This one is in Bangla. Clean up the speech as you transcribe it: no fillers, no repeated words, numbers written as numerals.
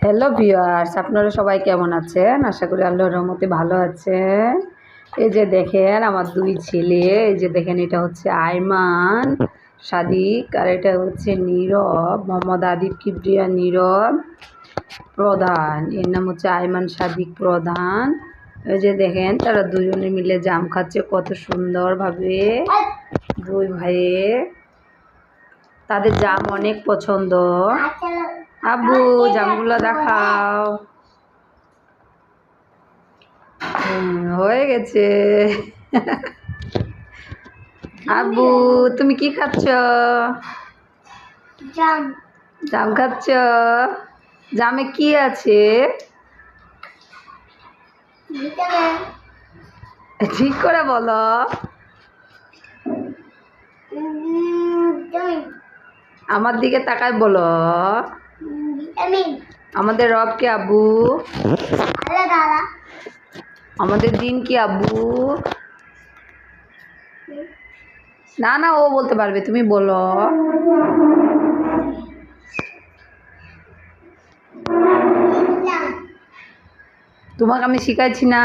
হ্যালো ভিউয়ার্স, আপনারা সবাই কেমন আছেন? আশা করি আল্লাহর রহমতে ভালো আছেন। এই যে দেখেন আমার দুই ছেলে, এই যে দেখেন এটা হচ্ছে আয়মান সাদিক আর এটা হচ্ছে নীরব, মোহাম্মদ আদিব কিবরিয়া নীরব প্রধান। এর নাম হচ্ছে আয়মান সাদিক প্রধান। এই যে দেখেন তারা দুজনে মিলে জাম খাচ্ছে কত সুন্দরভাবে। দুই ভাইয়ে তাদের জাম অনেক পছন্দ। আব্বু জামগুলো দেখাও। হয়ে গেছে। আব্বু তুমি কি খাচ্ছ? জাম। জাম খাচ্ছ? জামে কি আছে? ভিটামিন। ঠিক করে বলো। ভিটামিন। আমার দিকে তাকায় বলো। ভিটামিন। আমাদের রব কি আব্বু? আল্লাহ তাআলা। আমাদের দিন কি আব্বু? না না, ও বলতে পারবে, তুমি বলো। ইসলাম। তোমাকে আমি শিখাইছি না?